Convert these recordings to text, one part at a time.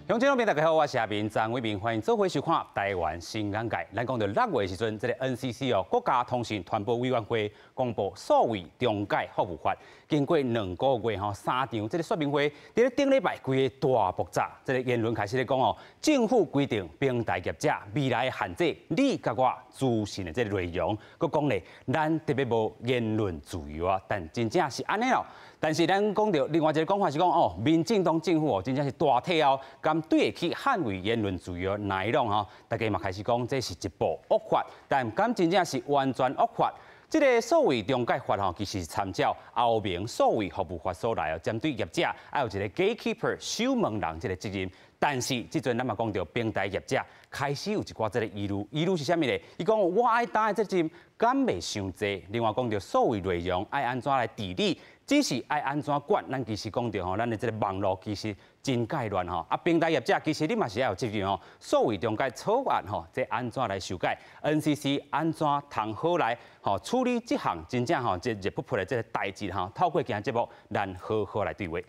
乡亲朋友大家好，我是阿明张伟明，欢迎做回收看台湾新眼界。咱讲到6月的时阵，这个 NCC 国家通讯传播委员会公布数位中介服务法，经过2个月3场这个说明会，伫咧顶礼拜规个大爆炸，这个言论开始咧讲政府规定平台业者未来限制你甲我资讯的这个内容，佮讲咧咱特别无言论自由啊，但真正是安尼咯。但是咱讲到另外一个讲法是讲民进党政府真正是大体敢对得起捍卫言论自由内容大家嘛开始讲这是一部恶法，但敢真正是完全恶法？这个数位中介法其实是参照欧盟数位服务法所来针对业者还有一个 gatekeeper 守门人这个责任。但是这阵咱嘛讲到平台业者开始有一寡这个疑虑，疑虑是啥物呢？伊讲我爱担的责任敢袂伤济。另外讲到数位内容爱安怎来治理，只是爱安怎管。咱其实讲到咱的这个网络其实真介乱平台业者其实你嘛是要有责任数位中介草案这安怎来修改 ？NCC 安怎通好来处理这项真正这热扑扑的这个代志透过今日节目，咱好好来对话。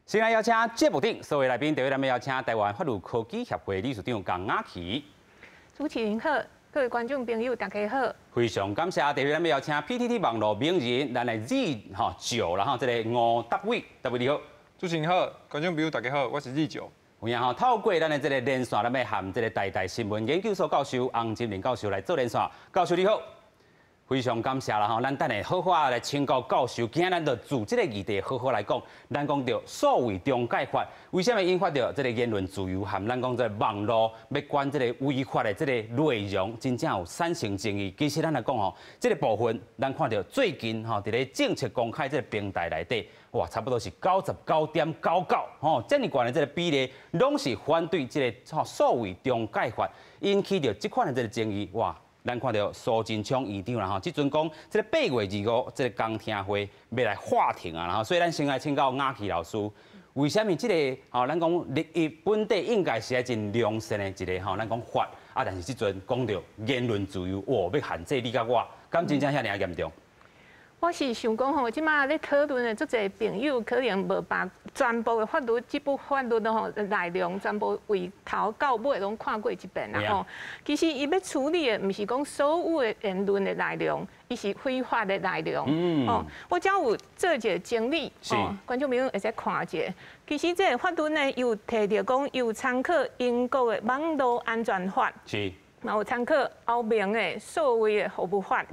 先来邀请节目顶所有来宾，第一咱们邀请台湾法律科技协会理事长江雅琪。主持人好，各位观众朋友大家好。非常感谢，第二咱们邀请 PTT 网络名人，咱来日九然后这个吴德伟，德伟你好。主持人好，观众朋友大家好，我是日九。有影透过咱的这个连线，咱要和这个台新闻研究所教授洪金玲教授来做连线。教授你好。非常感谢啦咱等下好好来请教教授，今日就就这个议题好好来讲。咱讲到数位中介法，为什么引发到这个言论自由和咱讲这网络要管这个违法的这个内容，真正有产生争议？其实咱来讲这个部分咱看到最近伫咧政策公开这个平台内底，哇，差不多是99.99%这么高的这个比例，拢是反对这个数位中介法，引起到这款的这个争议，哇！咱看到苏贞昌院长啦，即阵讲，这个8月25这个公听会要来法庭啊，所以咱先来请教雅琪老师，为什么这个咱讲立于本地应该是真良善的一个咱讲法但是即阵讲到言论自由，要限制你甲我，敢真正遐尔严重？我是想讲即马咧讨论的足侪朋友可能无把全部的法律这部法律内容全部从头到尾拢看过一遍啦其实伊要处理的毋是讲所有的言论的内容，伊是非法的内容。我只有做一个整理观众朋友会使看一下。其实这个法律呢，有提到讲有参考英国的网络安全法。是。嘛有参考欧盟的数位的服务法，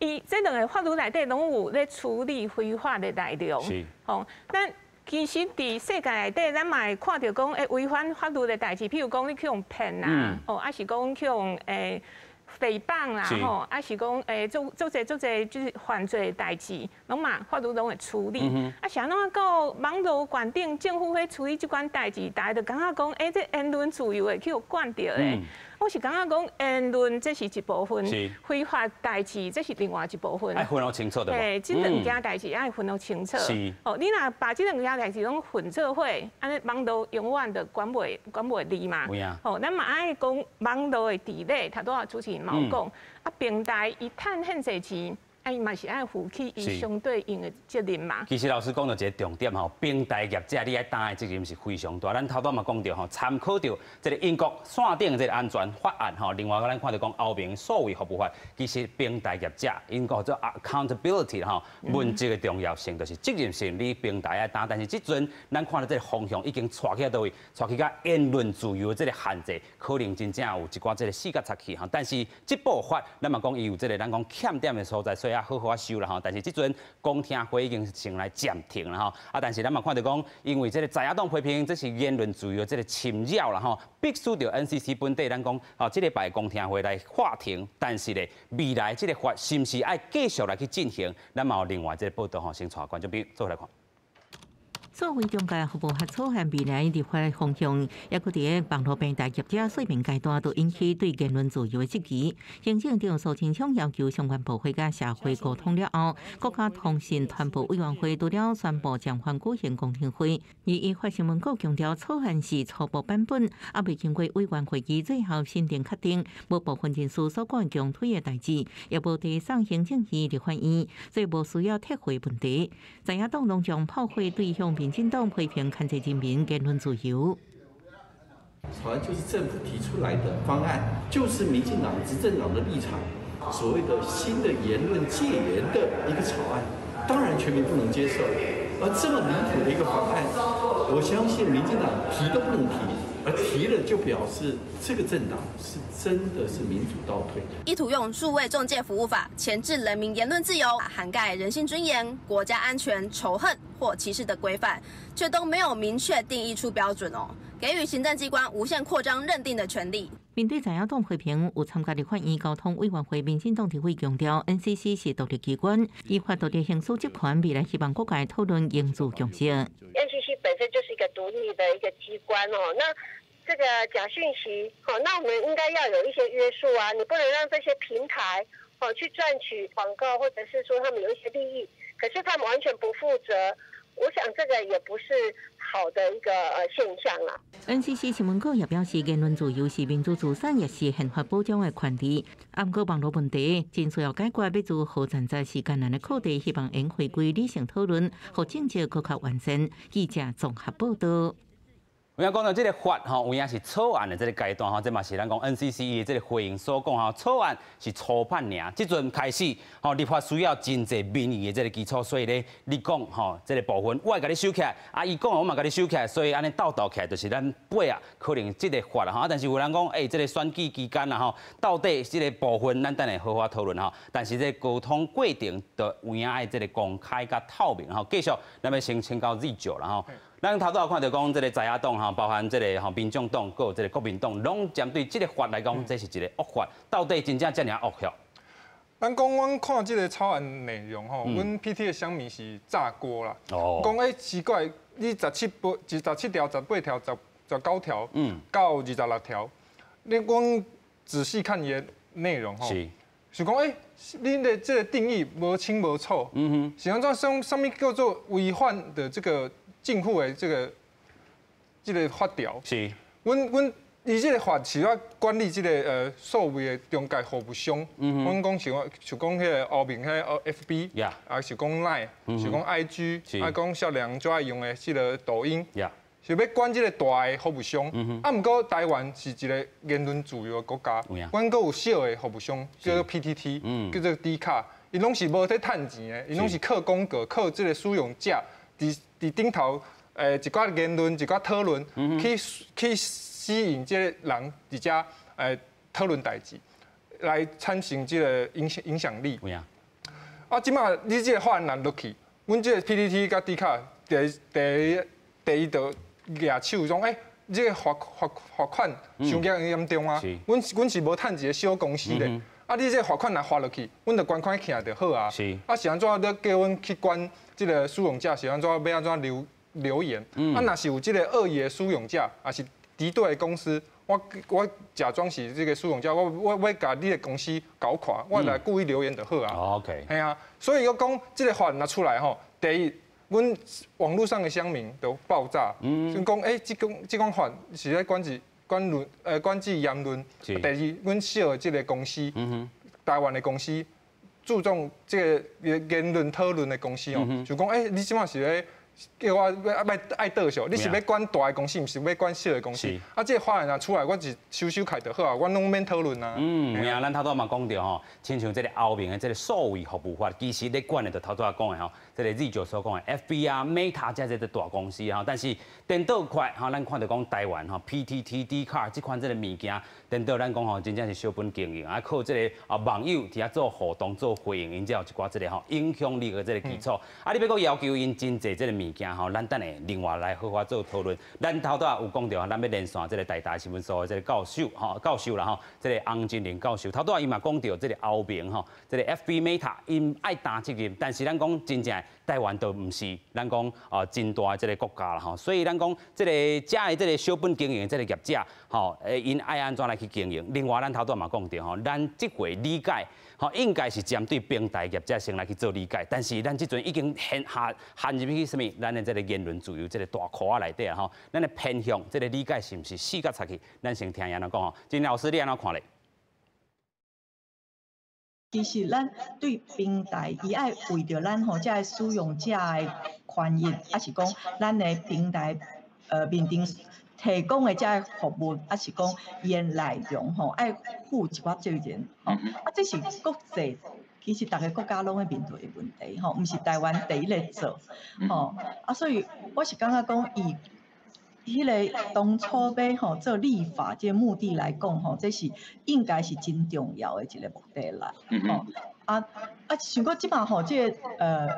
伊这两个法律内底拢有咧处理非法的内容，咱其实伫世界内底，咱嘛会看到讲，违反法律的代志，譬如讲你去用骗啦，还是讲去用诽谤啦，还是讲做侪就是犯罪代志，拢嘛法律拢会处理。像咱到网络观点，政府会处理这款代志，大家就感觉讲，这言论自由会去有管到的。我是感觉讲言论这是一部分，非法代志这是另外一部分。爱分得清楚对吧？这两件代志爱分得清楚。你若把这两件代志拢混做伙，安尼网络永远就管袂离嘛。咱嘛爱讲网络的治理，他都要主持人冇讲。平台伊趁很侪钱。伊嘛是爱负起伊相对应的责任嘛。其实老师讲到一个重点平台业者你爱担的责任是非常大。咱头拄嘛讲到参考到这个英国线顶这个安全法案另外咱看到讲欧盟数位服务法，其实平台业者英国做 accountability 问责的重要性，就是责任性你平台爱担。但是即阵咱看到这个方向已经带起到位，带起到言论自由的这个限制，可能真正有一寡这个死角插起但是这部法咱嘛讲伊有这个咱讲欠点的所在，所以好好修啦但是即阵公听会已经先来暂停了但是咱嘛看到讲，因为这个在野党批评这是言论自由这个侵扰啦必须要 NCC 本地咱讲这礼拜公听会来法庭，但是咧未来这个法是不是爱继续来去进行？咱嘛有另外这个报道先带观众朋友做来看。所谓中介服务合草案未来立法方向，也搁伫网络平台业者说明阶段，都引起对言论自由的质疑。行政长苏清昌要求相关部会甲社会沟通了后，国家通讯传播委员会除了宣布将还举行公听会，伊发新闻稿强调草案是初步版本，还未经过委员会议最后审定确定，无部分人士所讲强推的代志，也无提送行政院立法院，所以无需要撤回问题。在野党拢将炮火对向民进党批评牵制人民言论自由。草案就是政府提出来的方案，就是民进党执政党的立场，所谓的新的言论戒严的一个草案，当然全民不能接受。而这么离谱的一个方案，我相信民进党提都不能提。而提了就表示这个政党是真的是民主倒退，意图用数位中介服务法钳制人民言论自由，涵盖人性尊严、国家安全、仇恨或歧视的规范，却都没有明确定义出标准哦，给予行政机关无限扩张认定的权利。面对在野党批评，有参加立法院交通委员会民进党团会强调 ，NCC 是独立机关，依法独立行使职权，未来希望各界讨论应注重视。NCC 本身就是一个独立的一个机关哦，那这个假讯息，那我们应该要有一些约束啊，你不能让这些平台去赚取广告，或者是说他们有一些利益，可是他们完全不负责。我想这个也不是好的一个现象啦。NCC 新闻稿也表示，言论自由是民主自产，也是宪法保障的权利。不过网络问题真需要解决，要做好站在时间内的课题，希望能回归理性讨论，和政策更加完善。记者综合报道。有影讲到这个法有影是草案的这个阶段这嘛是咱讲 NCC 的这个回应所讲草案是初判尔，即阵开始立法需要真济民意的这个基础，所以咧你讲这个部分我会甲你收起来，伊讲我嘛甲你收起来，所以安尼斗起来就是咱尾可能这个法但是有人讲这个选举期间到底这个部分咱等下好好讨论但是这沟通过程就有影爱这个公开甲透明继续咱要先请教Z9啦咱头拄看到讲，这个在野党包含这个民众党，还有这个国民党，拢针对这个法来讲，这是一个恶法，到底真正这么恶效？咱讲，阮看这个草案内容阮 PT 的乡民是炸锅啦。讲奇怪，你17条、18条、19条，到26条，阮仔细看伊的内容是讲恁的这个定义无清无楚，是安怎什么叫做违反的这个？政府的这个法条是，阮伊这个法是要管理这个所谓的中介服务商，阮讲像讲迄个后面迄个 FB， 是讲 Line， 是讲 IG， 讲少年最爱用的这个抖音，是要管这个大的服务商。毋过台湾是一个言论自由的国家，阮阁有小的服务商，叫做 PTT， 叫做 D 卡，伊拢是无在趁钱的，伊拢是靠广告，靠这个使用者。伫顶头，一寡言论、一寡讨论，去吸引这个人伫遮讨论代志，来产生这个影响力。即马你这个法案拿落去，阮这个 PTT 甲 D 卡第一道举手讲，这个罚款伤严重啊！阮是无趁钱的小公司咧。你这罚款若罚落去，阮就捐款徛就好啊。是安怎要叫阮去管这个使用者？是安怎要安怎留言？若是有这个恶意的使用者，也是敌对的公司，我假装是这个使用者，我要甲你的公司搞垮，我来故意留言就好啊。OK。系啊，所以我讲这个法拿出来第一，阮网络上的乡民都爆炸，就讲这讲法是在管制言论。第二，阮小的这个公司，台湾的公司，注重这个言论讨论的公司就讲你即马是咧叫我爱倒数，你是要管大的公司，毋是要管小的公司。这个法案拿出来，我是收开就好啊，我拢免讨论啊。咱头拄嘛讲到亲像这个后面的这个数位服务法，其实咧管的就头拄讲的这个Z9所讲的 FB 啊、Meta 这些大公司但是电脑块咱看到讲台湾PTT、D 卡这款这个物件，电脑咱讲真正是小本经营靠这个网友伫遐做互动、做回应，因才有一寡这个影响力的这个基础。你要搁要求因真济这个物件咱等下另外来好好做讨论。咱头拄有讲到咱要连线这个台大新闻所的这个教授啦这个洪金玲教授，头拄伊嘛讲到这个后面这个 FB Meta 因爱担责任，但是咱讲真正台湾都唔是咱讲真大的这个国家啦吼，所以咱讲这个遮的这个小本经营的这个业者吼，因爱安怎来去经营？另外咱头段嘛讲到吼，咱这回理解吼，应该是针对平台业者先来去做理解，但是咱这阵已经陷入去什么？咱的这个言论自由这个大壳仔内底啊吼，咱的偏向这个理解是毋是死角插去？咱先听安怎讲吼，金老师你安怎看咧？其实咱对平台，伊爱为着咱吼，这使用者的权益，还是讲咱的平台面顶提供的这服务，还是讲伊的内容吼，爱负一寡责任吼。这是国际，其实大家国家拢会面对的问题吼，毋是台湾第一个做吼。所以我是感觉讲伊。迄个当初要吼做立法这目的来讲吼，这是应该是真重要的一个目的啦。想讲即马吼，这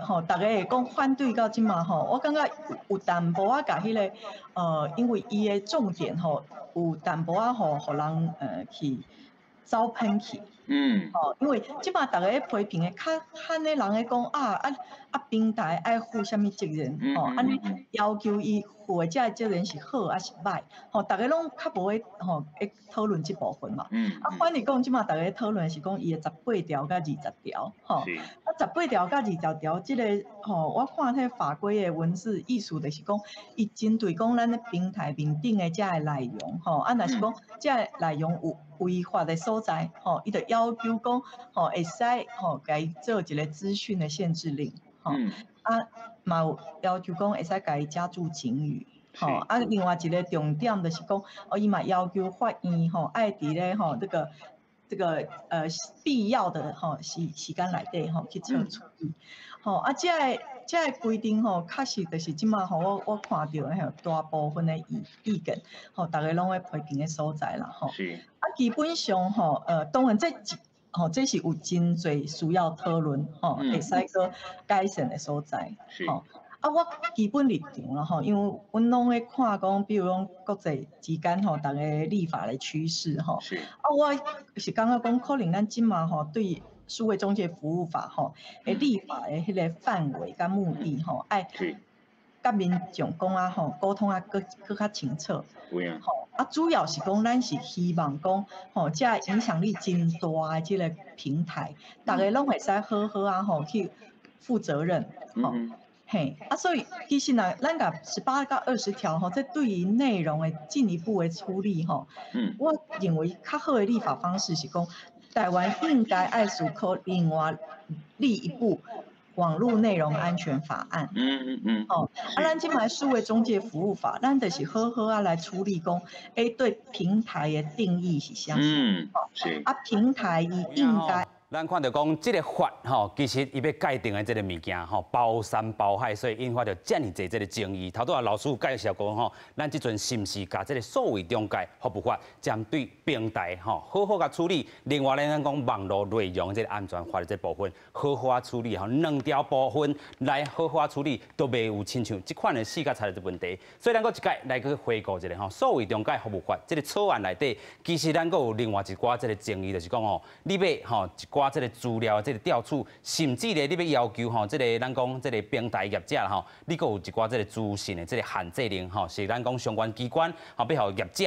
吼，大家会讲反对到即马吼，我感觉有淡薄仔甲迄个因为伊的重点吼，有淡薄仔吼，互人去走偏去。因为即马大家批评的，较罕的人咧讲平台爱负啥物责任安尼要求伊负的这责任是好还是歹大家拢较无会讨论这部分嘛。反而讲即马大家讨论是讲伊的18条甲20条18条甲20条这个我看迄法规的文字意思就是讲，伊针对讲咱咧平台面顶的这个内容若是讲这个内容有违法的所在伊就要求讲会使甲伊做一个资讯的限制令嘛有要求讲会使甲伊加注警语另外一个重点就是讲伊嘛要求法院爱伫咧这个必要的时间内底去做处理这个规定确实就是即马我看到的大部分的意见大家拢会批评的所在啦基本上当然这是有真侪需要讨论会使个改善的所在我基本立场啦因为阮拢会看讲，比如讲国际之间大家立法的趋势我是感觉讲可能咱即马对数位中介服务法立法的迄个范围甲目的爱甲民众讲沟通更较清楚主要是讲咱是希望讲这影响力真大的这个平台，大家拢会使好好去负责任所以其实咱甲18到20条这对于内容的进一步的处理我认为较好的立法方式是讲，台湾应该爱思考另外立一部网络内容安全法案。咱即摆数位中介服务法，咱就是好好来处理讲，对平台的定义是啥？平台伊应该。咱看到讲，这个法其实伊要界定的这个物件包山包海，所以引发着遮尔侪这个争议。头拄啊老师有介绍过咱即阵是毋是甲这个数位中介服务法针对平台好好甲处理？另外咧，咱讲网络内容这个安全法的这部分好好处理两条部分来好好处理，都袂有亲像即款的死角差的问题。所以咱搁一届来去回顾一下数位中介服务法这个草案内底，其实咱搁有另外一寡这个争议，就是讲你要一寡这个资料这个调取，甚至咧你要要求这个咱讲这个平台业者你搁有一寡这个资讯的这个限制令是咱讲相关机关要互业者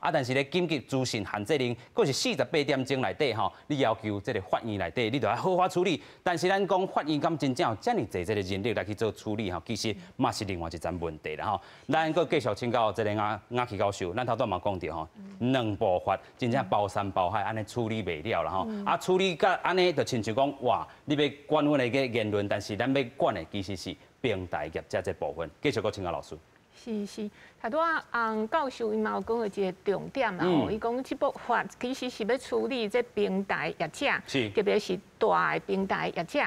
但是咧紧急资讯限制令，搁是48点钟内底你要求这个法院内底你就要好好处理。但是咱讲法院敢真正有遮尔侪这个人力来去做处理其实嘛是另外一层问题啦咱搁继续请教这个雅琪教授，咱头段嘛讲到两部法真正包山包海安尼处理袂了啦处理甲安尼就亲像讲哇，你要管阮的个言论，但是咱要管的其实是平台业者这部分。继续搁请教老师。是，头拄教授伊嘛有讲到一个重点啦伊讲这部法其实是要处理这平台业者，特别是大的平台业者。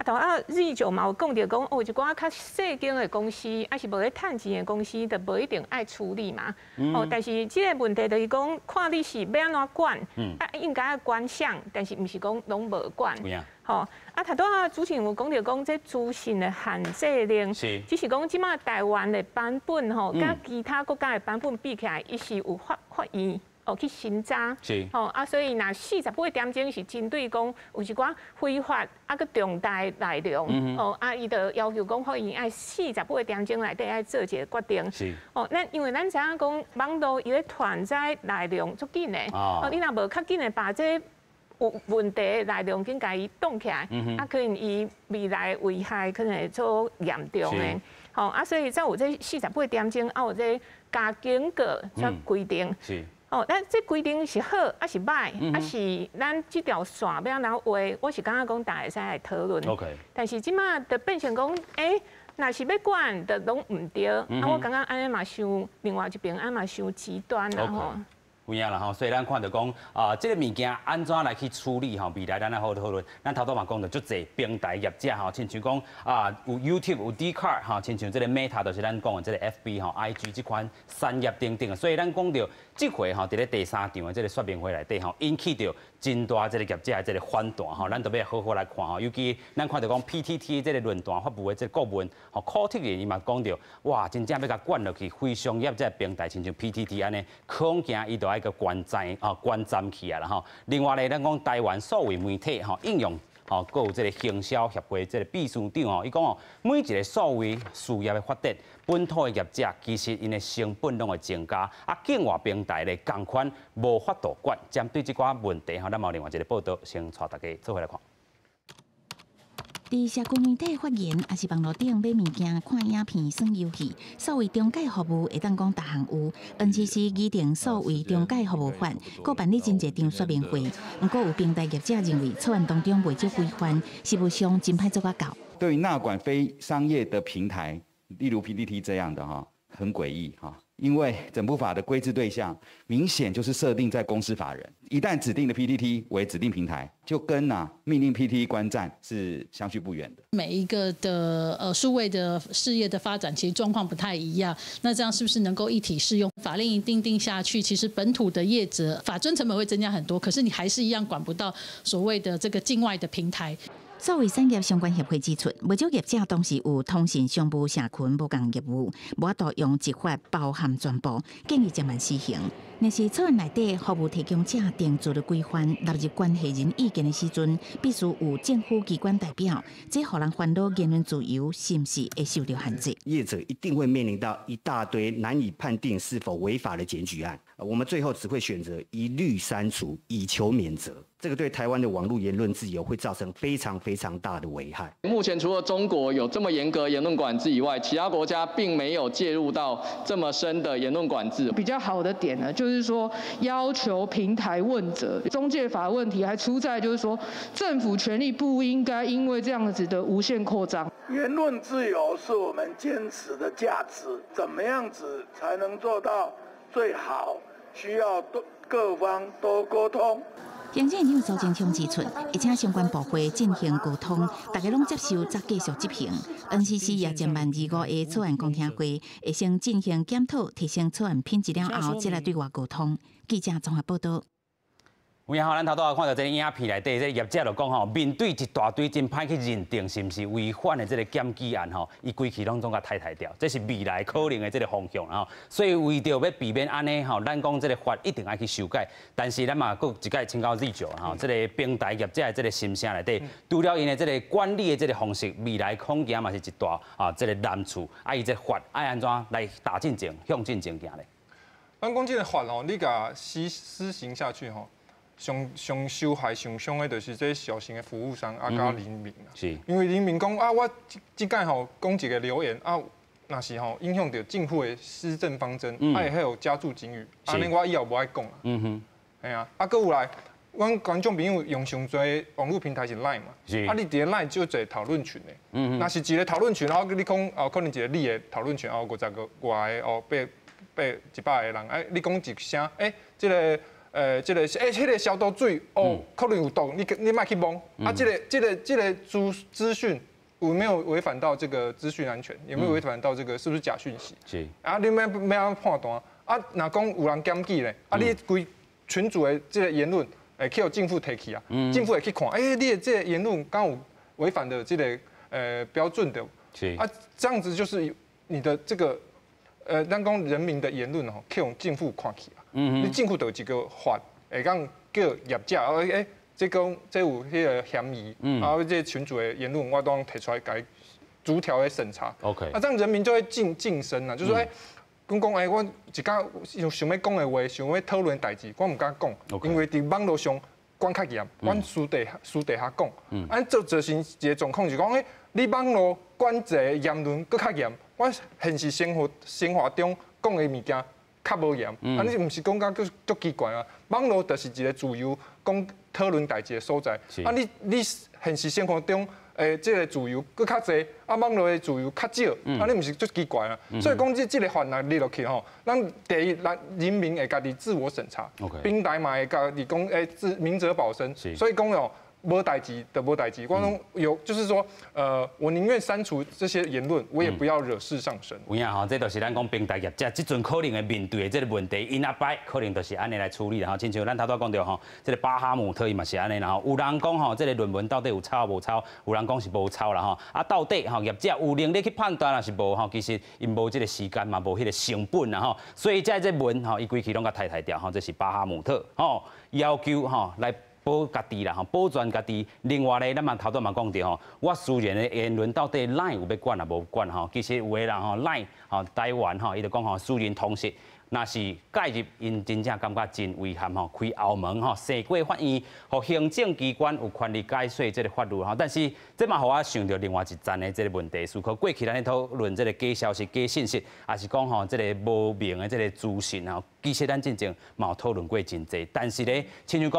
头日就嘛有讲到讲一寡较细间的公司，还是无咧趁钱的公司，就无一定爱处理嘛。但是这个问题就是讲，看你是要安怎管，应该要管项，但是毋是讲拢无管。头拄主持人有讲到讲这资讯的限制令，只是讲即马台湾的版本甲其他国家的版本比起来，伊是有法院去审查，是所以那48点钟是针对讲有一寡非法个重大内容，伊就要求讲，可以爱48点钟内底爱做一个决定。是咱因为咱知影讲网络伊咧传载内容足紧的，你若无较紧的把这有问题的内容，紧甲伊冻起来，可能伊未来危害可能会做严重的。所以才有这48点钟，有这加警告这规定。是。咱这规定是好，还是歹，还是咱这条线要安怎画？我是感觉讲大家会使来讨论。OK。但是即马就变成讲，若是要管，就拢唔对。我感觉安尼嘛伤，另外一边安嘛伤极端啦吼。有影啦吼，所以咱看到讲这个物件安怎来去处理吼，未来咱来好讨论。咱头拄嘛讲到足侪平台业者吼，亲像讲有 YouTube 有 Dcard 吼，亲像这个 Meta 就是咱讲的这个 FB 吼、IG 这款产业等等。所以咱讲到这回吼，伫咧第3场的这个说明会内底吼，引起到真大这个业者的这个反弹吼，咱都要好好来看吼。尤其咱看到讲 PTT 这个论坛发布的这个顾问吼，柯特伊嘛讲到，哇，真正要甲灌落去非商业这个平台，亲像 PTT 安尼，恐惊伊就爱个关站起来啦吼。另外咧，咱讲台湾数位媒体吼应用。还有这个行销协会这个秘书长伊讲每一个数位事业的发展，本土的业者其实因的成本拢会增加，境外平台咧同款无法度管。针对这寡问题，咱有另外一个报道，先带大家做回来看。伫社区媒体发言，也是网络顶买物件、看影片、耍游戏，所谓中介服务会当讲逐项有。NCC 拟定所谓中介服务法，搁办理真侪场说明会。不过有平台业者认为草案当中未少规范，实务上真歹做到到。对于纳管非商业的平台，例如 PTT 这样的很诡异因为整部法的规制对象明显就是设定在公司法人，一旦指定的 PTT 为指定平台，就跟命令 PTT 关站是相去不远的。每一个的数位的事业的发展，其实状况不太一样。那这样是不是能够一体适用？法令一定下去，其实本土的业者法遵成本会增加很多，可是你还是一样管不到所谓的这个境外的平台。数位产业相关协会指出，不少业者当时有通讯商务社群无共业务，无法度用一法包含全部，建议渐慢施行。若是草案内底服务提供者定做的规范纳入关系人意见的时阵，必须有政府机关代表，这互人烦恼言论自由是不是会受到限制？业者一定会面临到一大堆难以判定是否违法的检举案，我们最后只会选择一律删除，以求免责。这个对台湾的网络言论自由会造成非常大的危害。目前除了中国有这么严格言论管制以外，其他国家并没有介入到这么深的言论管制。比较好的点呢，就是说要求平台问责，中介法问题还出在就是说政府权力不应该因为这样子的无限扩张。言论自由是我们坚持的价值，怎么样子才能做到最好？需要各方多沟通。行政院苏贞昌指出，会请相关部会进行沟通，大家拢接受再继续执行。NCC 也将万25个草案公听会，会先进行检讨，提升草案品质了后，再来对外沟通。记者综合报道。有影咱头拄看到这个影片内底，这业者就讲面对一大堆真歹去认定是不是违反的这个检举案伊规期拢总甲汰掉，这是未来可能的这个方向所以为着要避免安尼咱讲这个法一定爱去修改，但是咱嘛佫一概请教立久这个平台业者的这个心声内底，除了因的这个管理的这个方式，未来恐惊嘛是一大这个难处，伊这法爱安怎来打进前向进前行咧？咱讲这个法你甲施行下去上受害上伤的，就是这小型的服务商加人民是，因为人民讲我即届讲一个留言若是影响到政府的施政方针，还有加注警语，安尼我以后无爱讲啦。哎呀，搁有来，阮观众朋友用上多网络平台是 Line 嘛，你伫 Line 就做讨论群的，若是一个讨论群，你讲可能一个你的讨论群50个外的100个人，你讲一声，迄个消毒水可能有毒，你莫去摸。这个资讯有没有违反到这个资讯安全？有没有违反到这个是不是假讯息？是。你要判断若讲有人检举咧，你规群组的这个言论，去由政府提起政府会去看，你的这个言论刚有违反的这个标准的，是。这样子就是你的这个咱讲人民的言论去由政府看起你政府就有一个法会讲叫业者，这有迄个嫌疑，这群主的言论我都提出来改逐条的审查。OK， 这样人民就会晋升了，就是说，讲我一家想要讲的话，想要讨论的代志，我唔敢讲，因为伫网络上管较严，阮私底下讲，就是一个状况，就是讲，你网络管制的言论搁较严，我现实生活中讲的物件较无严，你唔是讲甲足奇怪啊？网络就是一个自由讲讨论代志的所在，你现实生活中。这个自由搁较济，网络的自由较少，你唔是足奇怪啊？所以讲这个法案立落去吼，咱第一，咱人民会家己自我审查，平台嘛会家己讲，明哲保身。所以讲哦，无代志的无代志，我讲有就是说，我宁愿删除这些言论，我也不要惹事上身。有影吼，这就是咱讲平台业者即阵可能会面对的这个问题，因阿摆可能就是安尼来处理啦吼。亲像咱头拄讲到吼，这个巴哈姆特伊嘛是安尼啦吼。有人讲吼，这个论文到底有抄无抄？有人讲是无抄啦吼。到底吼业者有能力去判断，还是无吼？其实因无这个时间嘛，无迄个成本啦吼。所以这文吼，伊规期拢甲汰掉吼，这是巴哈姆特吼要求吼来。保家己啦，吼，保全家己。另外咧，咱嘛头拄嘛讲到吼，我私人的言论到底赖有要管啊无管吼？其实有的人吼赖吼台湾吼，伊就讲吼私人通识。若是介入，因真正感觉真遗憾吼，开后门吼，西过法院，互行政机关有权利解释这个法律吼。但是这嘛，互我想到另外一站的这个问题思考。过去咱咧讨论这个假消息、假信息，也是讲吼这个无明的这个资讯吼，其实咱真正嘛有讨论过真济。但是咧，亲像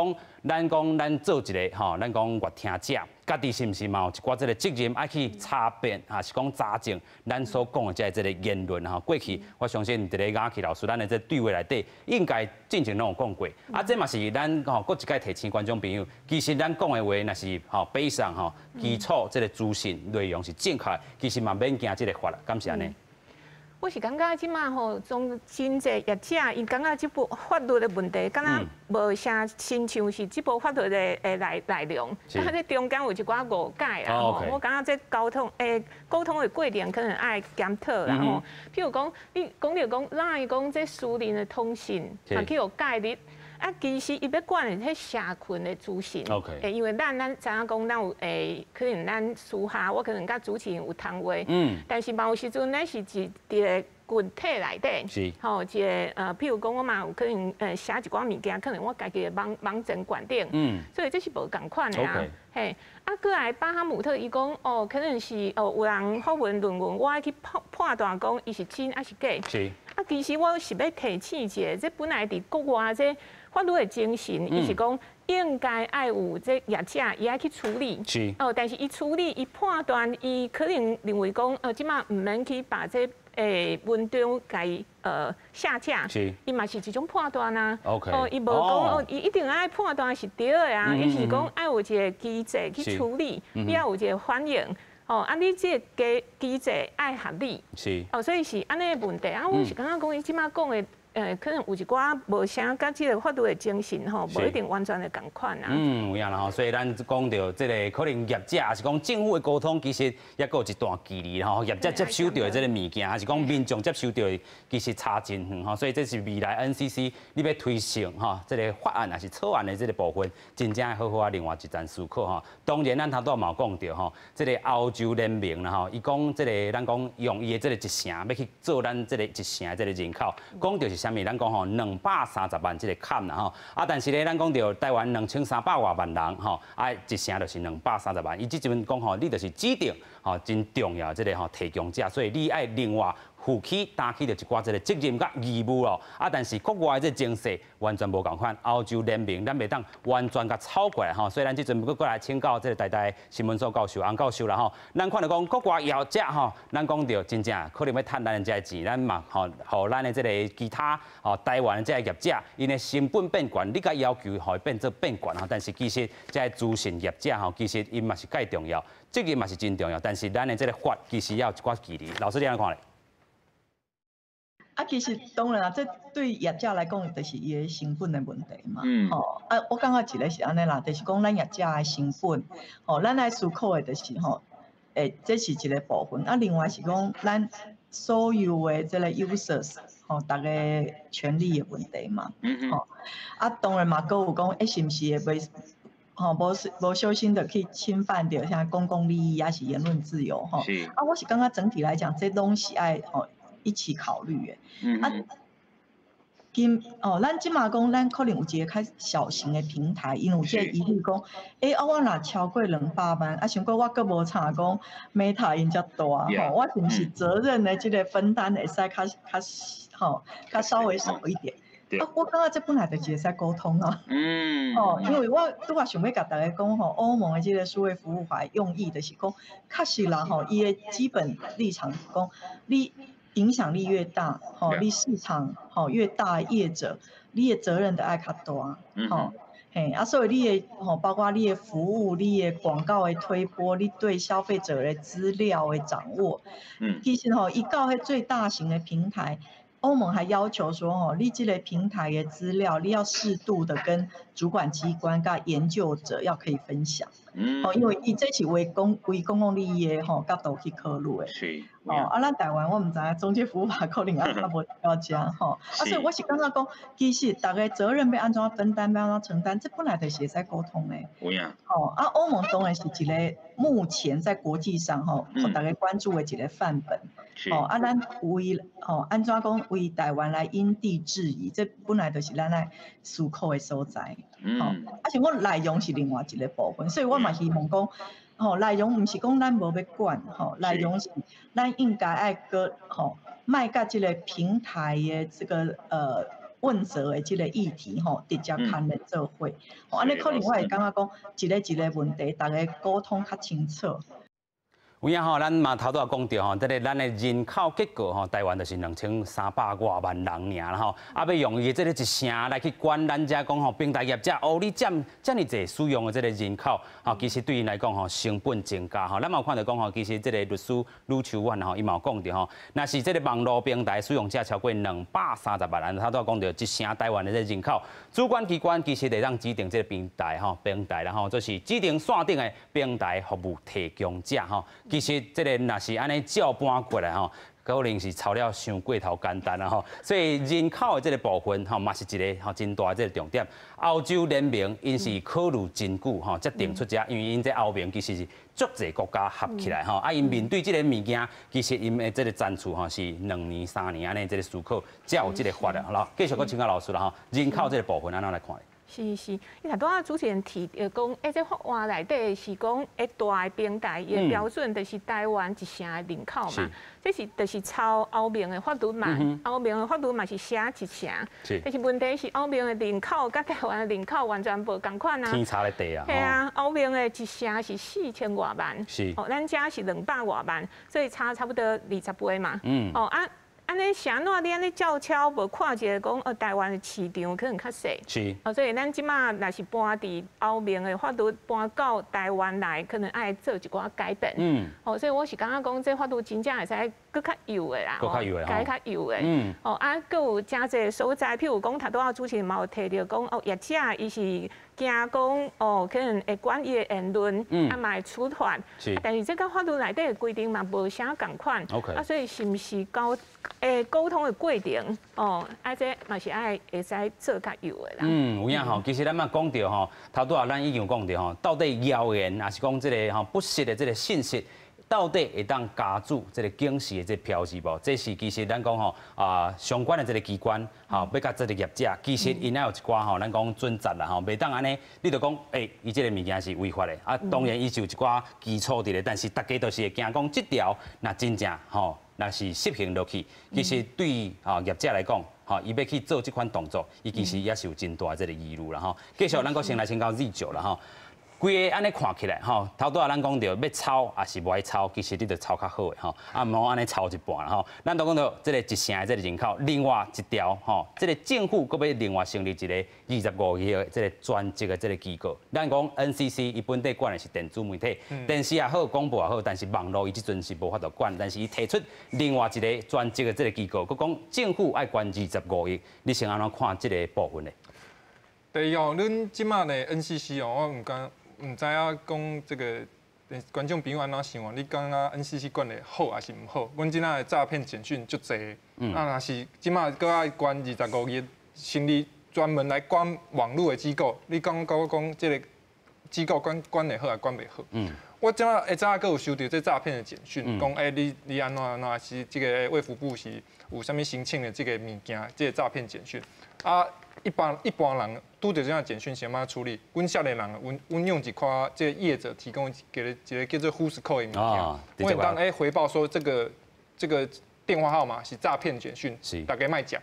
讲咱做一个吼，咱讲阅听者。家己是毋是嘛有一寡这个责任爱去查辨，还是讲查证咱所讲的这个言论吼？过去我相信伫咧雅琪老师咱的这对话内底，应该进前拢有讲过。这嘛是咱吼，搁一届提醒观众朋友，其实咱讲的话，若是吼背上吼基础这个资讯内容是正确，其实嘛免惊这个法啦，敢是安尼？我是感觉即马吼，从真侪业者，因感觉即部法律的问题，感觉无啥亲像是即部法律的内容，但这中间有一寡误解啦。我感觉这沟通的过程可能爱检讨啦吼。譬如讲，你讲到讲，咱讲这私人的通信，嘛去有介入。其实伊要管的迄社群的资讯，因为咱知影讲，咱有可能咱私下我可能甲主持人有谈话，但是某时阵咱是一个群体内底，吼，一个譬如讲我嘛有可能写一寡物件，可能我家己的网站管定，所以这是无共款的啊，嘿，过来巴哈姆特伊讲可能是有人发文论文，我爱去判断讲伊是真还是假，其实我是要提醒一下，这本来伫国外这。法律的精神，伊是讲应该爱有这业者，伊爱去处理。但是伊处理，伊判断，伊可能认为讲，即马唔免去把这文章给下架。伊嘛是一种判断啊。伊无讲伊一定爱判断是对的啊，伊是讲爱有一个机制去处理，你要有一个反应。你这个机制爱合理。所以是安尼的问题。我是感觉讲，伊即马讲的。可能有一寡无啥甲即个法律的精神吼，无一定完全的共款啊。有影啦吼，所以咱讲到这个可能业者，还是讲政府的沟通，其实也有一段距离吼。业者接收到的这个物件，还是讲民众接收到的，其实差真远吼。所以这是未来 NCC 你要推行吼，这个法案还是草案的这个部分，真正好好啊，另外一站思考吼。当然，咱头拄嘛有讲到吼，这个欧洲联盟啦吼，伊讲这个咱讲用伊的这个一成要去做咱这个一成的这个人口，讲到是啥物？咱讲吼230万这个坎啦吼，但是咧咱讲到台湾2300多万人吼，一成就是230万，伊即阵讲吼，你就是指定吼真重要这个吼提供者，所以你爱另外。负起担起着一寡这个责任甲义务咯，但是国外这政策完全无共款，欧洲联盟咱袂当完全甲超过来吼，所以咱即阵过来请教这个台新闻所教授洪教授啦吼，咱看到讲国外业者吼，咱讲到真正可能要趁咱的这个钱，咱嘛吼，互咱的这个其他台湾的这个业者，因的成本变悬，你甲要求互伊变悬吼，但是其实这个资讯业者吼，其实因嘛是介重要，责任嘛是真重要，但是咱的这个法其实也有一寡距离。老师你安怎看咧？其实当然啊，这对业者来讲，就是伊个成本的问题嘛。我感觉一个是安尼啦，就是讲咱业者的成本，咱来思考的就是这是一个部分。另外是讲咱所有的这个 users，大家权利的问题嘛，当然嘛，佫有讲，是毋是会无小心的去侵犯到像公共利益还是言论自由我是感觉整体来讲，这拢是爱一起考虑的。咱即马讲，咱可能有一个较小型的平台，因为有即个疑虑讲，我若超过200万，想讲我佫无查讲 Meta 因遮大我是毋是责任的即个分担会使较稍微少一点。我感觉这本来就是会使沟通因为我拄仔想要甲大家讲欧盟的即个数位服务法用意就是讲，确实啦伊的基本立场讲，你影响力越大，你市场越大，业者你的责任就爱较大，所以你的包括你的服务、你的广告的推播、你对消费者的资料的掌握，其实伊到迄最大型的平台，欧盟还要求说你这个平台的资料，你要适度的跟主管机关、跟研究者要可以分享。因为伊这是为公共利益的角度去考虑的。是。咱台湾我唔知影中介服务法可能无了解所以我是感觉讲，其实大家责任要安怎分担，要安怎承担，这本来就是会使沟通的。有影。欧盟当然是一个目前在国际上大家关注的一个范本。咱为安怎讲为台湾来因地制宜，这本来就是咱来思考的所在。像我内容是另外一个部分，所以我嘛希望讲，内容毋是讲咱无要管，内容是咱应该爱个卖甲这个平台的这个问责的这个议题直接牵连做伙，安尼可能我会感觉讲一个问题，大家沟通较清楚。有影咱嘛头拄也讲到这个咱的人口结构台湾就是2300多万人尔啦要用伊这个一成来去管咱遮讲平台业者，你占这么侪使用的这个人口其实对因来讲成本增加咱嘛有看到讲其实这个律师吕秋婉伊嘛有讲到若是这个网络平台使用者超过230万人，头拄也讲到一成台湾的这个人口，主管机关其实会让指定这个平台啦就是指定线顶的平台服务提供者其实这个若是安尼照搬过来可能是操了伤过头简单所以人口的这个部分嘛是一个真大的这个重点。欧洲联盟因是考虑真久才定出因为因这欧盟其实是足侪国家合起来因面对这个物件，其实因的这个赞助是2年3年安尼这个思考才有这个法的。好，继续搁请教老师啦人口这个部分安怎来看？是，伊头拄仔主持人提讲，这法案内底是讲，大的平台伊的标准就是台湾1成的人口嘛，这是就是抄欧盟的法律嘛，欧盟的法律嘛是写1成，但是问题是欧盟的人口甲台湾的人口完全无同款啊，天差咧地啊，系啊，欧盟的1成是4000多万，咱遮是200多万，所以差不多20倍嘛，安尼啥哪你安尼照抄无看一个讲，台湾的市场可能较细，所以咱即马若是搬伫欧盟的法律搬到台湾来，可能爱做一寡改变。所以我是感觉讲，这法律真正会使搁较优的啦，改较优的。搁有真侪所在，譬如讲，头拄仔主持人嘛有提到讲，业者伊是惊讲，可能会管伊的言论，嘛会处罚。但是这个法律内底的规定嘛无啥共款，所以是毋是沟通的过程，这嘛是会使做较有的啦。有影其实咱嘛讲到头拄仔咱已经讲到到底谣言还是讲这个不实的这个信息，到底会当加注这个警示的这标志无？这是其实咱讲相关的这个机关要甲这个业者，其实因也有一寡咱讲准则啦袂当安尼，你就讲伊这个物件是违法的当然伊是有一寡基础伫咧，但是大家都是会惊讲这条那真正若是实行落去，其实对业者来讲，伊要去做这款动作，伊其实也是有真大这个疑虑啦继续，咱搁先来请教Z9啦规个安尼看起来头拄仔咱讲到要抄还是无爱抄，其实你着抄较好的毋好安尼抄一半啦咱都讲到这个1成的这个人口，另外一条这个政府搁要另外成立一个25亿的这个专职的这个机构。咱讲 NCC 伊本地管的是电子媒体，电视也好，广播也好，但是网络伊即阵是无法度管，但是伊提出另外一个专职的这个机构，佮讲政府爱管25亿，你先安怎看这个部分呢？第一恁即马的 NCC 我唔知影讲这个观众朋友安怎想啊？你感觉 NCC 管的好还是唔好？阮即仔的诈骗简讯足侪，若是即马搁爱关25亿，成立专门来管网络的机构，你甲我讲，这个机构管会好还管袂好？我即下早搁有收到这诈骗的简讯，讲你安怎是这个卫福部是有啥物申请的这个物件，这个诈骗简讯啊。一般人拄着这样简讯是安怎处理？阮少年人，阮用一款这个业者提供给了一个叫做 Who's Call 的物件，我当回报说这个电话号码是诈骗简讯，大家莫讲，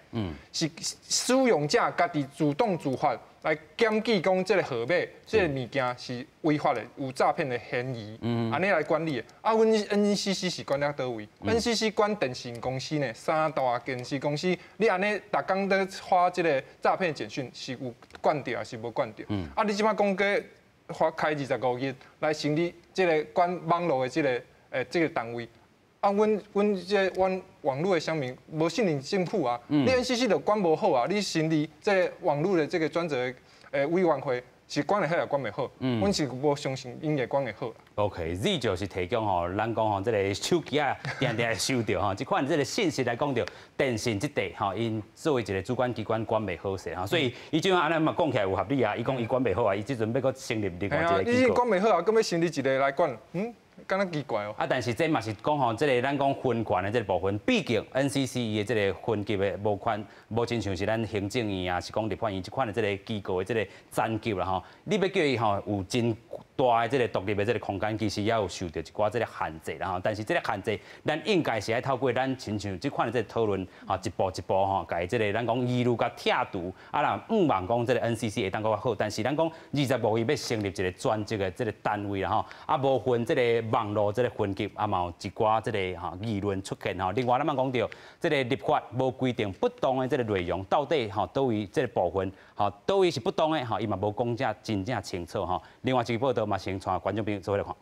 是使用者家己主动自发来检举讲这个号码、这个物件是违法的，有诈骗的嫌疑，安尼来管理的。啊，阮 NCC 是管了倒位？NCC 管电信公司呢，三大电信公司，你安尼逐工在发这个诈骗简讯是有管到还是无管到？啊，你即摆讲个开25亿来成立这个管网络的这个单位。啊，阮网络的乡民无信任政府啊，你 NCC 就管无好啊，你成立这个网络的这个专责委员会是管得好也管袂好，阮是无相信因会管会好。OK，Z 就是提供吼，咱讲吼，这个手机啊，定定会收到吼，这款这个信息来讲到电信这块吼，因作为一个主管机关管袂好势吼，所以伊即安尼嘛讲起来有合理啊，伊讲伊管袂好啊，伊即阵要搁成立另外一个机构。你管袂好啊，搁要成立一个来管，敢若奇怪哦。啊，但是这嘛是讲吼，这个咱讲分权的这个部分，毕竟 NCC 伊的这个分级的无亲像是咱行政院啊，是讲立法院这款的这个机构的这个层级啦吼，你要叫伊吼有真大的这个独立的这个空间，其实也有受到一寡这个限制啦吼。但是这个限制，咱应该是爱透过咱亲像这款的这个讨论吼，一步一步吼，甲伊这个咱讲一路甲拆除，啊啦毋望讲这个 NCC 会当较好，但是咱讲25亿要成立一个专职的这个单位啦吼，啊无分这个网络这个分级，啊嘛有一寡这个吼议论出现吼。另外咱嘛讲到这个立法无规定不当的这个内容，到底吼倒位这个部分吼倒位是不当的吼，伊嘛无讲真正清楚吼。另外一个报道嘛，先带观众朋友做伙来看。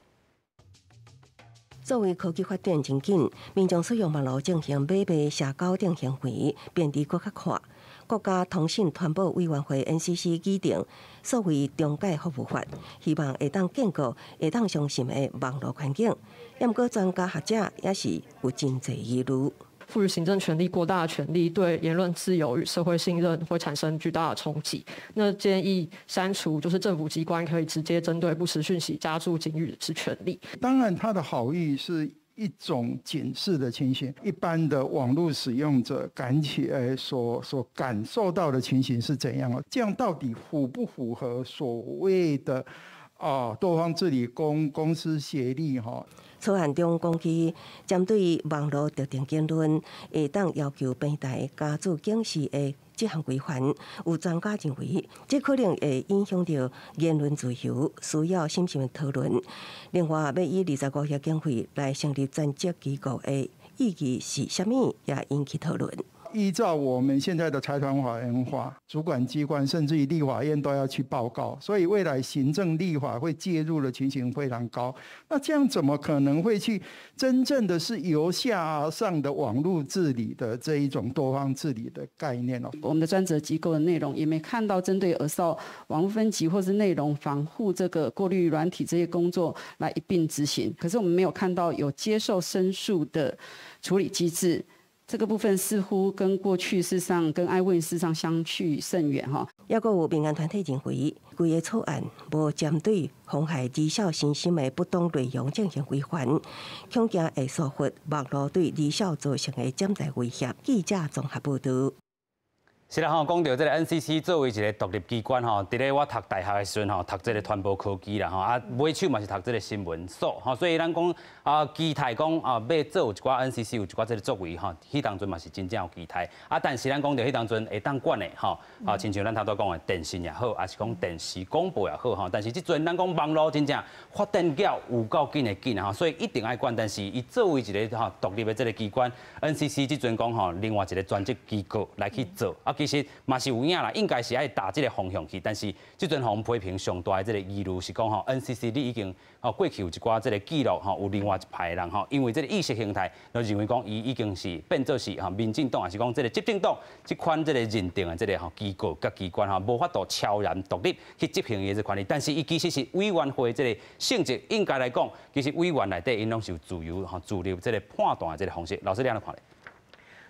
作为科技发展真紧，民众使用网络进行买卖社交等行为变得搁较快。国家通信传播委员会 NCC 拟定所谓中介服务法，希望会当建构会当相信的网络环境。不过专家学者也是有真侪疑虑。赋予行政权力过大的权力，对言论自由与社会信任会产生巨大的冲击。那建议删除，就是政府机关可以直接针对不实讯息加注警语之权利。当然，它的好意是一种检视的情形，一般的网络使用者所感受到的情形是怎样？这样到底符不符合所谓的多方治理公私协力哈？草案中讲起，针对网络特定言论，会当要求平台加注警示的这项规范，有专家认为，这可能会影响到言论自由，需要审慎讨论。另外，要以25亿经费来成立专职机构的意义是啥物，也引起讨论。依照我们现在的财团法人法，主管机关甚至于立法院都要去报告，所以未来行政立法会介入的情形非常高。那这样怎么可能会去真正的是由下而上的网络治理的这一种多方治理的概念哦？我们的专责机构的内容也没看到针对儿少网络分级或是内容防护这个过滤软体这些工作来一并执行，可是我们没有看到有接受申诉的处理机制。这个部分似乎跟过去事实上跟iWin事实上相去甚远哈。也有民间团体认为，规个草案无针对妨害儿少身心的不当内容进行规范，恐惊会疏忽网络对儿少造成的潜在威胁。记者综合报道。是啦吼，讲到这个 NCC 作为一个独立机关吼，伫咧我读大学的时阵吼，读这个传播科技啦吼，啊尾手嘛是读这个新闻所吼，所以咱讲期待讲要做有一寡 NCC 有一寡这个作为吼，迄当阵嘛是真正有期待。但是咱讲到迄当阵会当管的吼，亲像咱头拄讲的电信也好，还是讲电视广播也好吼，但是即阵咱讲网络真正发展了有够紧的紧吼，所以一定爱管。但是伊作为一个独立的这个机关 ，NCC 即阵讲吼，另外一个专职机构来去做。其实嘛是有影啦，应该是爱打这个方向去，但是这阵互批评上大的这个疑虑是讲吼 ，NCC 你已经过去有一寡这个记录有另外一派的人因为这个意识形态，就认为讲伊已经是变做是民进党，还是讲这个执政党这款这个认定的这个机构甲机关无法度超然独立去执行伊的权利，但是伊其实是委员会这个性质，应该来讲，其实委员内底因拢是有自由自由这个判断的这个方式。老师你安怎看咧？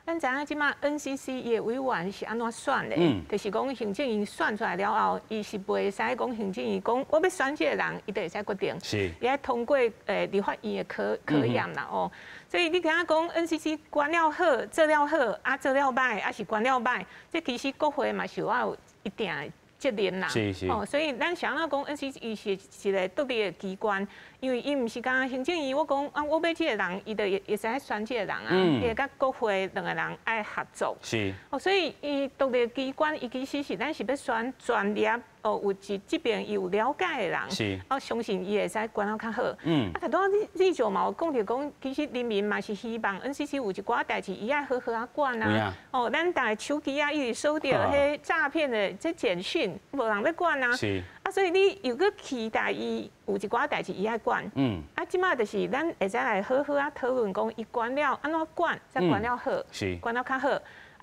咱知影即马 NCC 伊的委员是安怎选的？就是讲行政院选出来了后，伊是袂使讲行政院讲我要选这个人，伊就会使决定。是。伊爱通过立法院的考验啦所以你听讲 NCC 管了好，做了好，做了歹，是管了歹，这其实国会嘛是有一定的责任啦。是。所以咱想要讲 NCC 是一个独立的机关。因为伊毋是讲行政院，我讲我要这个人，伊就会使选这个人伊会甲国会两个人爱合作。是。所以伊独立机关，伊其实是咱是要选专业有这边有了解的人。是。相信伊会使管得较好。头拄你就嘛有讲着讲，其实人民嘛是希望 NCC 有一寡代志，伊爱好好管啊。咱大家手机一直收到迄诈骗的这简讯，无人要管啊。是。所以你又搁期待伊有一寡代志伊爱管。即马就是咱会使来好好讨论讲，伊管了安怎管，再管了好，管了较好。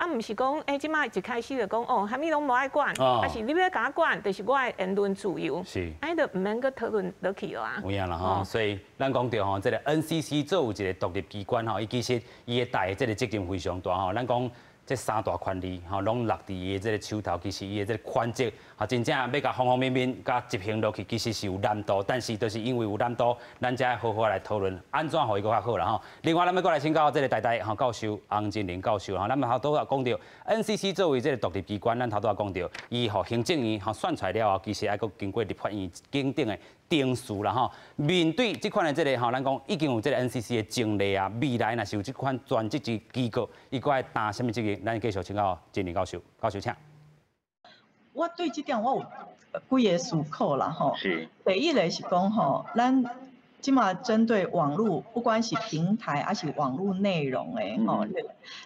毋是讲即马一开始就讲虾米拢无爱管，是你要甲我管，就是我的言论自由。是。就毋免搁讨论落去啊。有影啦所以咱讲到这个 NCC 作为一个独立机关伊其实伊的大这个责任非常大咱讲。这三大权利拢落伫伊的这个手头，其实伊的这个权责真正要甲方方面面甲执行落去，其实是有难度。但是就是因为有难度，咱才好好来讨论安怎互伊搁较好啦另外，咱要过来请教这个台教授洪金玲教授咱头拄也讲到 NCC 作为这个独立机关，咱头拄也讲到，伊行政院选出来了后，其实还搁经过立法院检定的定数啦面对这款的这个咱讲已经有这个 NCC 的经历啊，未来若是有这款专职机构，伊搁爱担什么责任？咱继续请教金玲教授，请。我对这点我有几个思考啦是。第一个是讲咱即马针对网络，不管是平台还是网络内容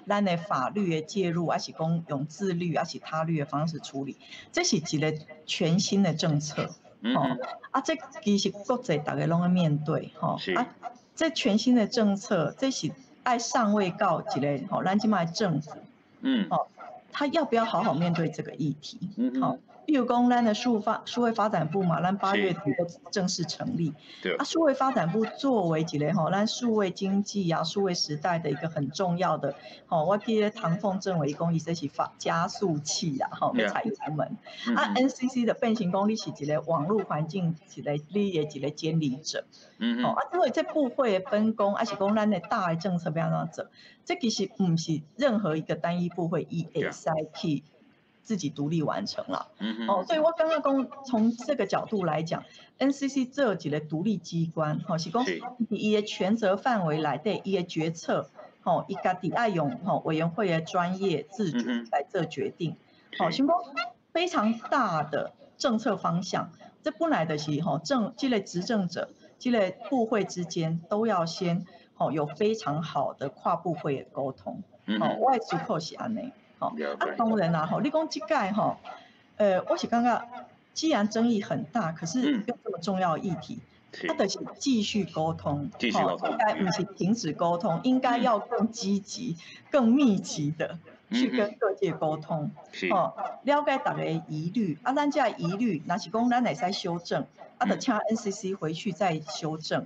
咱的法律的介入，还是讲用自律还是他律的方式处理，这是一个全新的政策。这其实国际大家拢要面对这全新的政策，这是爱上位告一个咱即马政府。他要不要好好面对这个议题？比如讲，咱的数位发展部嘛，咱8月底就正式成立。数位发展部作为一个咱数位经济啊、数位时代的一个很重要的我记得唐凤政委讲，伊这是加速器啊，要踩油门。NCC 的变成讲，你是一个网络环境你的一个监理者。因为这部会的分工，还是讲咱的大的政策要怎做，这其实不是任何一个单一部会伊会使去自己独立完成了。所以我刚刚讲从这个角度来讲 ，NCC 这几个独立机关，是讲伊的权责范围内底，伊的决策，伊家己爱用委员会的专业自主来做决定。是讲非常大的政策方向，这本来就是这个执政者。这个部会之间都要先有非常好的跨部会的沟通。我的思考是安尼。当然啦，你讲这届我是感觉既然争议很大，可是又这么重要的议题，它就是继续沟通。应该不是停止沟通，应该要更积极、更密集的去跟各界沟通。了解大家的疑虑，咱这疑虑，若是讲咱会使修正。就请 NCC 回去再修正。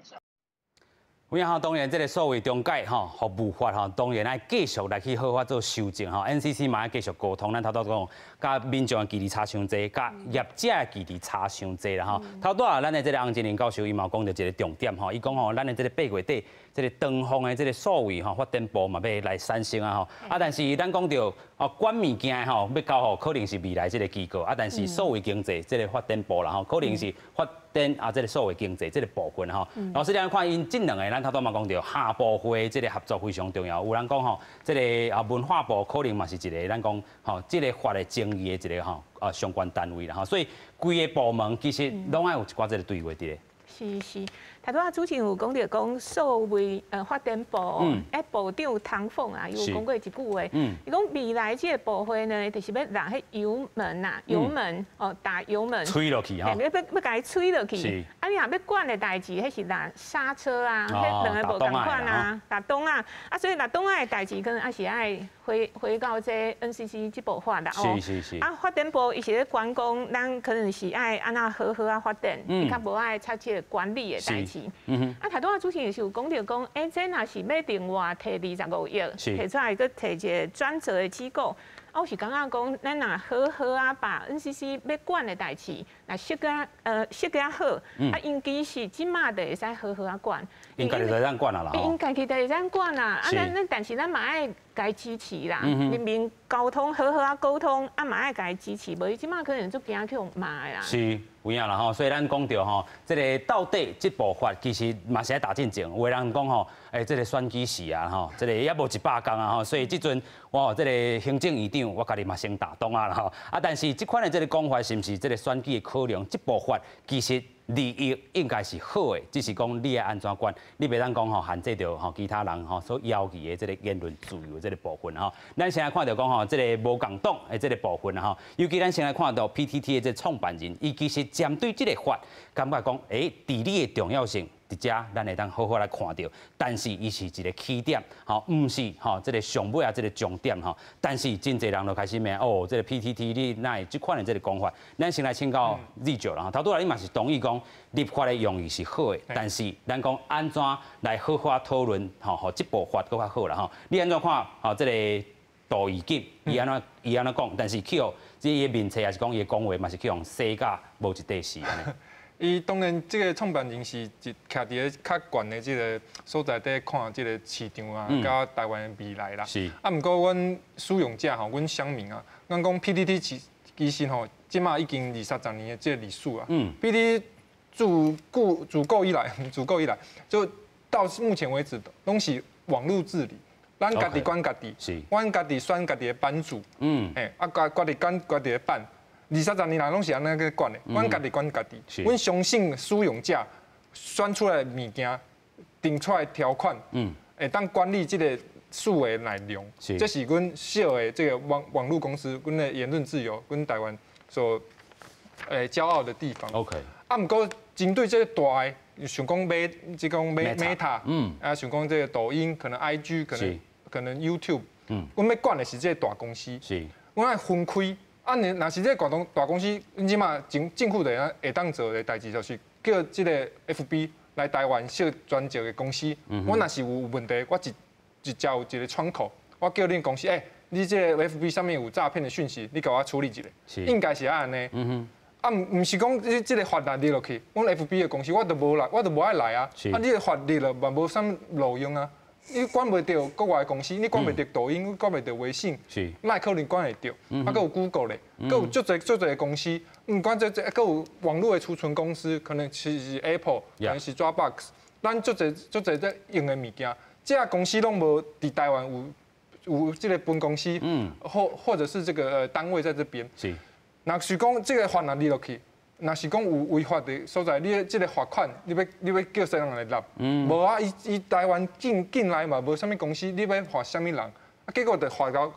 有影当然，这个所谓中介服务法当然爱继续来去好好做修正NCC 嘛爱继续沟通，咱头拄讲，甲民众的距离差伤济，甲业者的距离差伤济啦头拄咱的这个洪金玲教授伊嘛讲到一个重点伊讲咱的这个8月底，这个东方的这个数位发展部嘛要来产生但是咱讲到管物件要交可能是未来这个机构但是数位经济这个发展部啦可能是发展这个数位经济这个部分老师，咱看因这两个，咱头拄嘛讲到下部会这个合作非常重要。有人讲这个文化部可能嘛是一个咱讲这个法的争议的一个相关单位啦所以规个部门其实拢爱有一寡这个对话伫咧。是。头拄仔主持人有讲到讲数位发展部部长唐凤啊，有讲过一句话，伊讲未来这个部分呢，就是要让迄油门呐，油门打油门，吹落去哈，要甲伊吹落去。啊，你若要管的代志，迄是拿刹车啊，迄两个无共款啊，打洞啊，所以打洞啊的代志可能还是爱回到这 NCC 这部法啦。是。啊，发展部伊是咧管讲，咱可能是爱安那好啊发展，伊较无爱插这管理的代志。啊，头拄仔主持人是有讲到讲，这若是要另外摕25亿，摕出来，佮摕一个专责的机构。我是感觉讲，咱若好啊，把 NCC 要管的代志，若设计好，应该是即马就会使好啊管。应该就会当管啦。应该就会当管啦。咱但是咱嘛爱该支持啦，人民沟通好啊沟通，嘛爱该支持，无伊即马可能就惊去用骂啦。是。有影啦吼，所以咱讲到吼，这个到底这部法其实嘛是在打进程。有人讲吼，这个选举时啊吼，这个也无100天啊吼，所以即阵哇，这个行政院长我家己嘛先打动啊啦吼。但是这款的这个讲法是毋是这个选举的考量？这部法其实利益应该是好的，只是讲你要安怎管，你袂当讲吼限制到吼其他人吼所要求的这个言论自由的这个部分吼。咱先来看到讲吼，这个无共党的这个部分吼，尤其咱先来看到 PTT 的这创办人，伊其实针对这个法，感觉讲地理的重要性。伫遮，咱会当好好来看到，但是伊是一个起点，吼，毋是吼，这个上尾啊，这个重点吼。但是真侪人都开始骂这个 PTT 你哪会即款的这个讲法？咱先来请教立九啦，头拄来你嘛是同意讲立法的用意是好的，但是咱讲安怎来好好讨论，吼，这部法更较好啦，吼。你安怎看？吼，这个杜义景伊安怎讲？但是去哦，这伊面册也是讲伊讲话嘛是去用洗甲无一地是安尼。伊当然，这个创办人是徛伫咧较悬的这个所在底看这个市场啊，甲台湾的未来啦。是。啊，毋过阮使用者吼，阮乡民啊，咱讲 PTT 其实吼，即马已经20-30年的这个历史啊。PTT 自构以来，就到目前为止拢是网络治理，咱家己管家己，阮家己选家己的版主。家己管家己的版。20-30年来拢是安尼个管的，阮家己管家己，阮相信使用者选出来物件，定出来条款，会当管理这个数位内容，这是阮小的这个网络公司，阮的言论自由，阮台湾所骄傲的地方。OK。毋过针对这个大的，想讲Meta，想讲这个抖音，可能 IG，可能 YouTube，阮要管的是这个大公司，阮爱分开。若是这个大公司，即马政府的会当做的代志，就是叫这个 FB 来台湾设专职的公司。我若是有问题，我一交有一个窗口，我叫恁公司，你这个 FB 上面有诈骗的讯息，你给我处理一下，应该是安尼。毋是讲这个法律立落去，阮 FB 的公司我都无爱来啊。你的法律了嘛无啥路用啊。你管袂到国外的公司，你管袂到抖音，你管袂到微信，哪可能管会到？还有 Google 咧，还有足侪的公司，管还有网络的储存公司，可能是 Apple， 可能是 Dropbox， 咱足侪在用的物件，这些公司拢无伫台湾有这个分公司，或者是这个单位在这边。若是讲这个法律立落去。若是讲有违法的所在，你这个罚款，你要叫谁人来纳？无啊，伊台湾进来嘛，无啥物公司，你要罚啥物人？啊，结果就罚到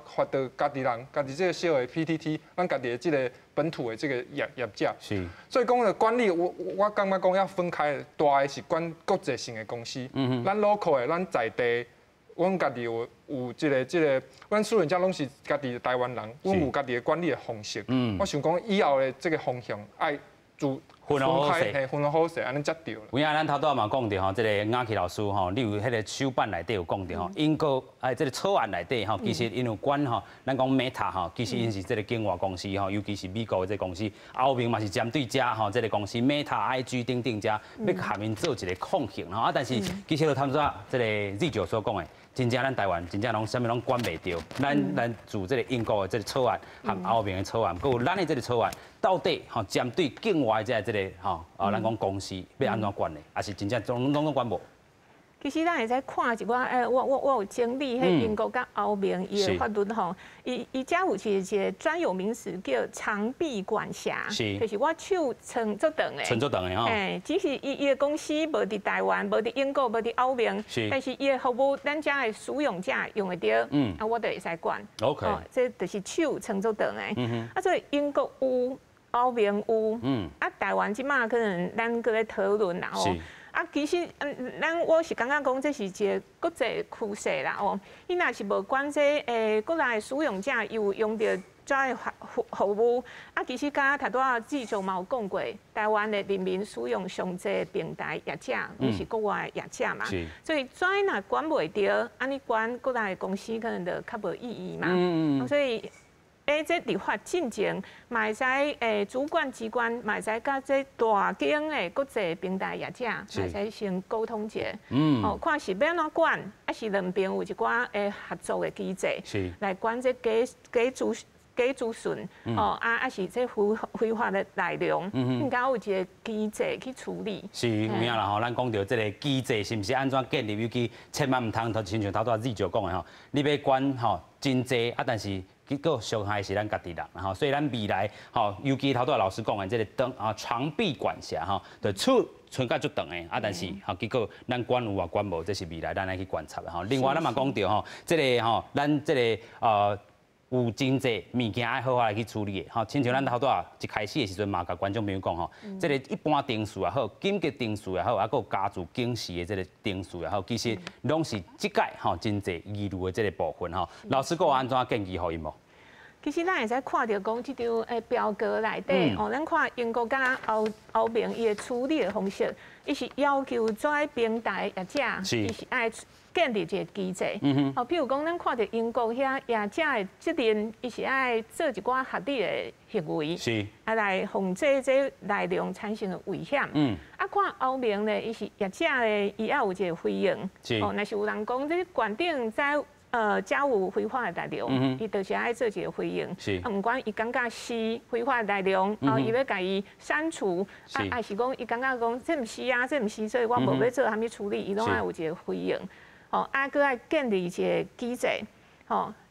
家己人，家己这个小的 PTT， 咱家己的这个本土的这个业者。是。所以讲的管理，我感觉讲要分开，大的是管国际性的公司，咱 local 的，咱在地，阮家己有这个，阮使用者拢是家己的台湾人，阮有家己的管理的方式。我想讲以后的这个方向爱。分好势，安尼才对啦。有影咱头拄嘛讲到吼，这个雅琪老师吼，你有迄个手办内底有讲到吼，英国这个草案内底吼，其实因有管吼，咱讲 Meta 吼，其实因是这个境外公司吼，尤其是美国的这个公司，后面嘛是针对遮吼，这个公司 Meta、IG 等等遮，要下面做一个控刑吼，但是其实就他们说这个Z9所讲的。真正咱台湾真正拢啥物拢管袂着，咱自这个英国的这个草案和后面的草案，佮有咱的这个草案，到底吼针对境外这个吼咱讲公司要安怎管呢？还是真正拢管无？其实咱会使看一寡，我有整理迄英国甲欧盟伊的法律吼，伊遮有一个专有名词叫长臂管辖，就是我手伸足长的，伸足长的吼。只是伊的公司无伫台湾，无伫英国，无伫欧盟，但是伊的服务咱遮的使用者用会着，啊，我就会使管。OK，这就是手伸足长的，所以英国有，欧盟有，台湾即马可能咱搁咧讨论啦吼。其实，我是感觉讲这是一个国际趋势啦哦。伊若是无管这国内使用者有用到这服务，其实刚刚头拄志总嘛有讲过，台湾的人民使用上济平台业者，都是国外业者嘛。所以这若管袂着，安尼管国内的公司可能就较无意义嘛。所以。这立法进前，嘛会使主管机关嘛会使甲这大间的国际平台业者，嘛会使先沟通者，看是要安怎管，是两边有一寡合作的机制，来管这假资讯，是这非法的内容，应该有一个机制去处理。是，有影啦吼，咱讲到这个机制是毋是安怎建立？尤其千万唔通亲像头拄志就讲的吼，你要管吼真济但是。结果伤害是咱家己人，吼，所以咱未来吼，尤其头拄老师讲的，这个长臂管辖吼，就剩甲足长的但是结果咱管有管无，这是未来咱来去观察的吼。另外咱嘛讲到吼，这个咱这个有真济物件爱好好来去处理的，亲像咱头拄一开始的时阵嘛，甲观众朋友讲吼，这个一般定数也好，紧急定数也好，还有加注警示的这个定数也好，其实拢是即届真济遗漏的这个部分老师有安怎建议互因无？其实咱会使看到讲，即张表格内底咱看英国甲欧盟伊的处理的方式，伊是要求在平台业者，伊是爱建立一个机制。譬如讲，咱看到英国遐业者的责任，伊是爱做一寡合理的行为，来防止这内容产生的危险。看欧盟呢，伊是业者呢，伊要有一个回应。若是有人讲这决定在。假有非法的内容，伊就是爱做一个回应。唔管伊感觉是非法的内容，伊要甲伊删除，还是讲伊感觉讲这唔是啊，这唔是，所以我无要做虾米处理，伊拢爱有一个回应。搁爱建立一个机制，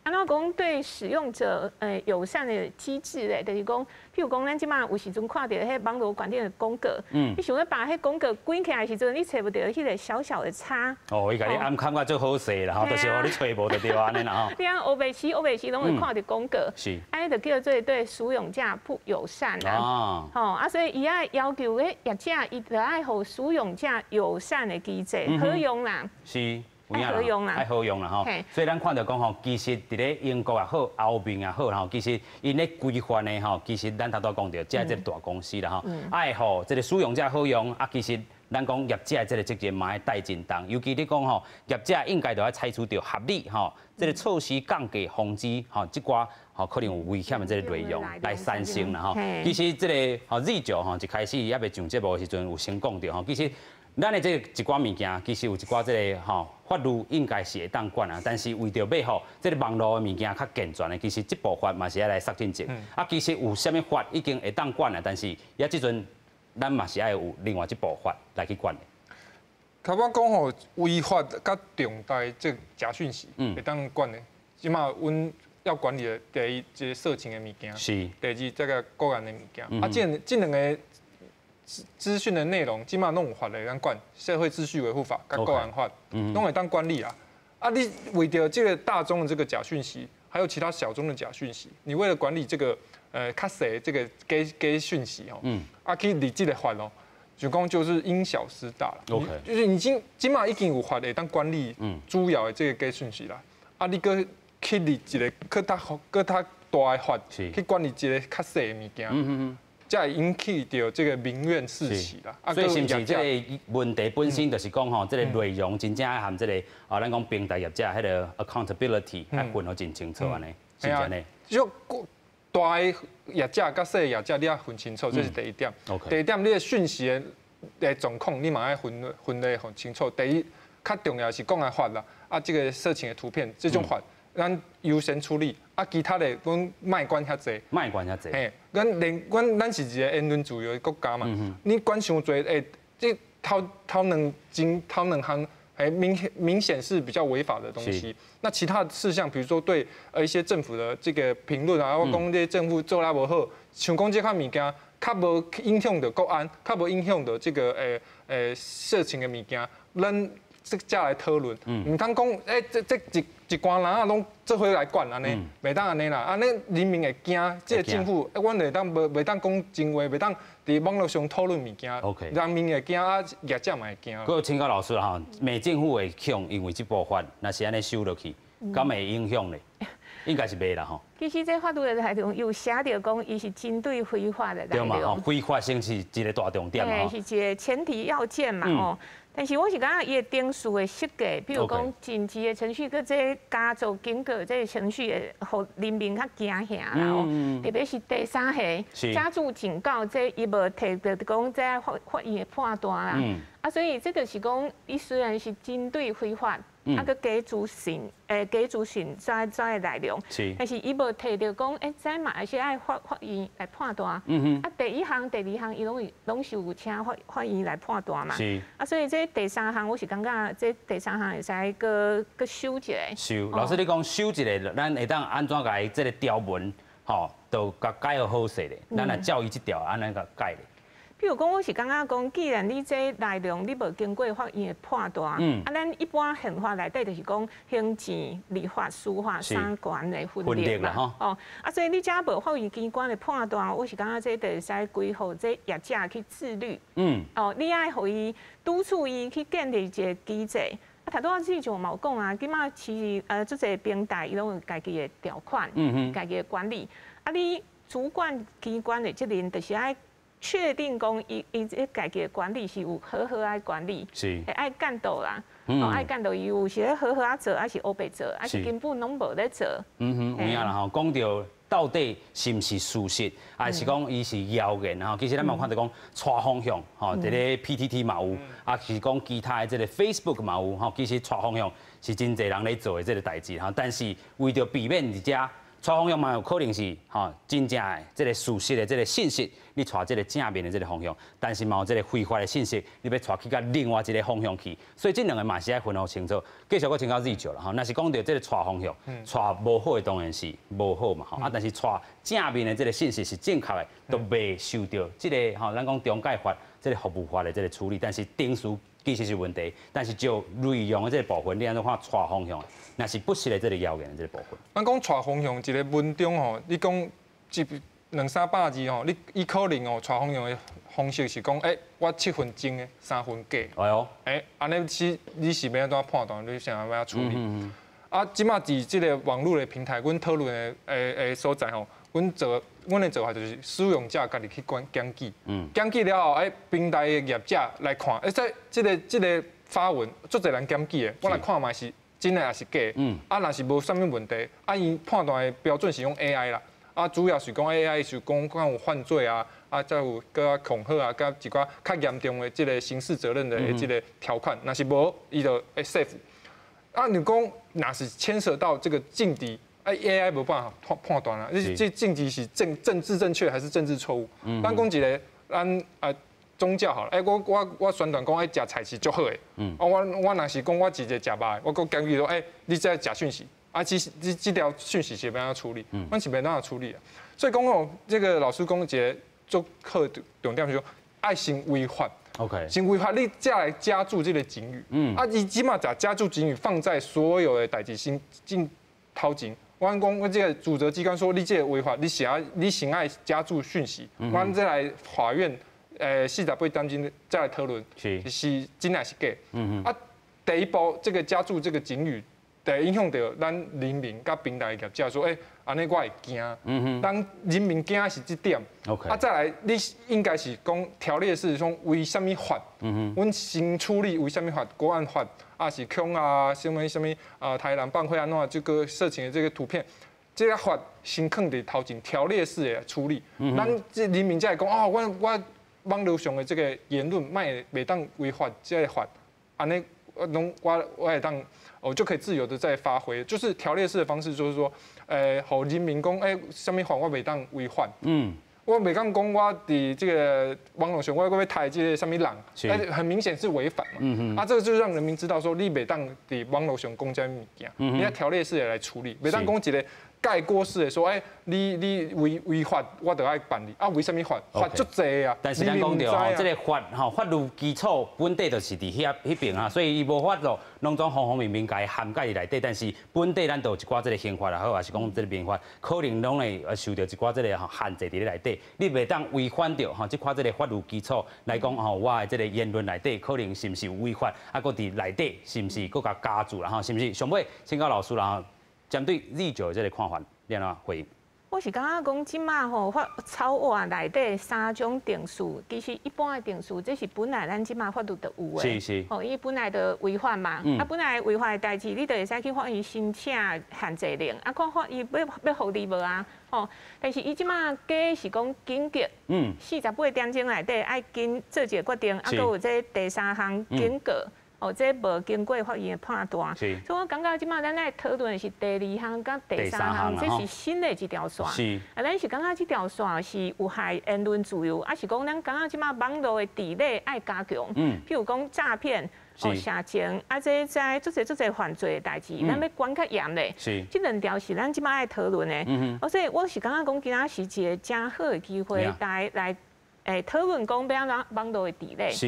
安怎讲对使用者友善的机制咧，就是讲，譬如讲，咱即马有时阵看到迄网络管理的广告，你想要把迄广告关起来时阵，你找不到迄个小小的叉。伊甲你暗砍甲足好势啦，就是互你找无就对安尼啦你按乌白时拢会看到广告，安尼就叫做对使用者不友善啦。所以伊爱要求业者，伊就爱互使用者友善的机制，好用啦。是。爱好用啦吼，所以咱看到讲吼，其实伫咧英国也好，欧盟也好其实因咧规范的其实咱头拄讲到，这大公司啦爱互这个使用者好用其实咱讲业者这个责任嘛爱带真重，尤其你讲业者应该就要采取到合理这个措施降低防止即寡可能有危险的这个内容来产生啦其实这个日照一开始也未上节目的时阵有先讲到其实。咱的这一寡物件，其实有一寡这个法律应该是会当管但是为着要吼这个网络的物件较健全的，其实这部法嘛是要来杀进前。其实有啥物法已经会当管但是也即阵咱嘛是要有另外一部法来去管的。头我讲违法甲重大这假讯息会当管的，即码阮要管理的第一，这色情的物件；第二，这个个人的物件。这两个。资讯的内容，起码弄有法来当管，社会秩序维护法、跟个人法，弄会当管理你为着这个大众的这个假讯息，还有其他小众的假讯息，你为了管理这个较细这个假讯息去立这个法就讲就是因小失大了。就是你起码已经有法来当管理主要的这个假讯息啦。你搁去立一个更大的法去管理一个较细的物件。才会引起到这个民怨四起啦。所以是不是这个问题本身就是讲这个内容真正含这个咱讲平台业者迄个 accountability 要分得真清楚安尼，是安尼。就大的业者甲小的业者，你要分清楚，这是第一点。第二点，你的讯息的状况，你嘛要分得很清楚。第一，较重要是讲的法啦，这个色情的图片这种法。咱优先处理，其他的阮卖管遐济，卖管遐济。咱是一个言论自由的国家嘛，你管伤济，这头两项明显是比较违法的东西。那其他的事项，比如说对一些政府的这个评论啊，或讲这些政府做得不好，像讲这款物件，较无影响到国安，较无影响到这个色情的物件，咱再来讨论。唔通讲这一关人啊，拢做伙来管安尼，袂当安尼啦。安尼人民会惊，这个政府，阮袂当讲真话，袂当伫网络上讨论物件。人民会惊啊，业者嘛会惊。我请教老师哈，美政府会恐因为这部法，若是安尼修落去，敢会影响咧？应该是袂啦吼。其实这法律的内容有写到讲，伊是针对非法的内容。对嘛，非法性是一个大重点嘛。是一个前提要件嘛吼。但是我是感觉伊的定数的设计，比如讲紧急的程序，佮这加速经过这个程序的，互人民较惊吓啦吼。特别是第三下加注警告，这伊无提到讲这法院的判断啦。所以这个是讲，伊虽然是针对非法。佮给主审，给主审在内容，但是伊无提到讲，在嘛还是爱法院来判断。第一项、第二项，伊拢是有请法院来判断嘛。所以这第三项，我是感觉这第三项会使个修一下。修，老师你讲修一下，咱会当安怎改这个条文，吼，都甲改好好势咧。咱来照伊这条安尼甲改咧。比如讲，我是感觉讲，既然你这内容你无经过法院的判断，咱一般宪法内底就是讲行政、立法、司法三权的分裂嘛。所以你只无法院机关的判断，我是感觉这就会使规划这业者去自律。你爱互伊督促伊去建立一个机制。头拄仔之前嘛有讲啊，今仔其实即个平台伊拢有家己的条款，家己的管理。你主管机关的责任就是爱。确定讲伊这家己的管理是有好好爱管理，是爱监督啦，爱监督伊有是咧好好啊做，还是黑白做，还是根本拢无咧做。有影啦吼，讲到到底是毋是事实，还是讲伊是谣言吼？其实咱嘛有看到讲错方向吼，这个 PTT 嘛有，是讲其他的这个 Facebook 嘛有吼，其实错方向是真侪人咧做的这个代志吼，但是为着避免伫遮。错方向嘛有可能是真正的这个事实的这个信息，你带这个正面的这个方向，但是嘛有这个非法的信息，你要带去到另外一个方向去，所以这两个嘛是要分好清楚。继续我请教Rijo啦，若是讲到这个错方向，带无好的当然是无好嘛，但是带正面的这个信息是正确的，都未受到这个咱讲中介法、这个服务法的这个处理，但是定数其实是问题，但是就内容的这个部分，你安怎看错方向？那是不实的这个谣言的这个部分。咱讲错方向，一个文章吼，你讲200-300字吼，伊可能错方向的方式是讲，我7分真的，3分假。安尼你是要安怎判断？你想要处理？即马伫这个网络的平台，阮讨论的所在吼，阮的做法就是使用者家己去检举，检举了后，平台的业者来看，这个发文足侪人检举的，我来看嘛是。真的也是假，若是无啥物问题，伊判断的标准是用 AI 啦，主要是讲 AI 是讲有犯罪啊，再有个恐吓啊，甲一寡较严重的这个刑事责任的这个条款，若是无，伊就会 safe。你讲若是牵涉到这个政治，AI 无办法判断啦，这政治是政治正确还是政治错误？咱讲一个，宗教好了，我宣传讲，食菜是足好的。我若是讲我一个食肉的，我根据说，你这假讯息，这条讯息是要安怎处理？阮是要安怎处理啊？所以讲这个老师讲一个足好重点就是说，爱先违法。OK， 先违法，你再来加注这个警语。伊起码把加注警语放在所有的代志先进掏钱。我讲我这个主责机关说，你这个违法，你先爱加注讯息，我再来法院。48当今再来讨论，是真还是假？第一步这个加注这个警语，影响到咱人民甲平台业者说，安尼我会惊。当人民惊是这点。再来，你应该是讲条例是说为什么法？阮先处理为什么法？国安法是恐什么台南办会安怎这个色情的这个图片。这个法先放伫头前条例式的处理，咱这人民才会讲我网络上的这个言论，袂当违法这个法，安尼我会当就可以自由的再发挥，就是条列式的方式，就是说，互人民讲，什么法我袂当违反，我袂讲讲我伫这个网络上我要抬这个什么人，但是很明显是违反嘛。啊，这个就让人民知道说，你袂当伫网络上讲这物件，你要条列式的来处理，袂当讲一个盖锅式的说，你违法，我就爱办你。啊，为什么法足济啊？但是咱讲到这个法律基础本地就是伫迄边啊，所以伊无法度拢总方方面面甲伊涵盖伫内底。但是本地咱都有一寡这个刑法也好，还是讲这个民法，可能拢会受到一寡这个限制伫咧内底。你袂当违反着即款这个法律基础来讲我的这个言论内底可能是毋是有违法，啊，搁伫内底是毋是搁甲加注啦？是毋是？上尾请教老师啦。针对Z9的这个看法，你安怎回应？我是感觉讲，即马法草案内底3种定数，其实一般的定数，这是本来咱即马法律就有的。是。伊本来就违法嘛，本来违法的代志，你就会使去法院申请限制令，看法院要互你无啊？但是伊即马假是讲紧急，48点钟内底爱紧做一个决定，搁有这第3项警告。这无经过法院的判断，所以我感觉即马咱来讨论的是第2项甲第3项，这是新的一条线。咱是感觉这条线是有害言论自由，还是讲咱感觉即马网络的治理爱加强？譬如讲诈骗、邪情，这在做侪犯罪的代志，咱要管较严嘞。这2条是咱即马爱讨论的。所以我是感觉讲，今仔是一个真好的机会，来。讨论讲要安怎网络的治理，是，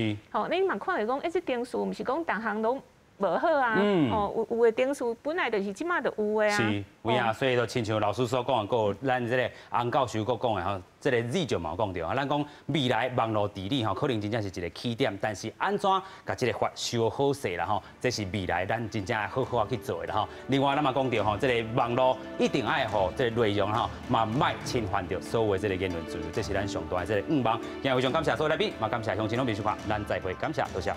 你嘛看到讲，这定数毋是讲逐项拢无好啊，有的定数本来就是即马就有的啊，是，有啊，所以就亲像老师所讲的，还有咱这个洪教授佫讲的这个Z9嘛有讲到，咱讲未来网络治理可能真正是一个起点，但是安怎把这个法修好势啦这是未来咱真正好好去做的啦另外咱嘛讲到这个网络一定爱这个内容嘛莫侵犯到所有这个言论自由，这是咱上大的这个愿望。今日非常感谢所有来宾，嘛感谢乡亲拢面试看，咱再会，感谢，多谢。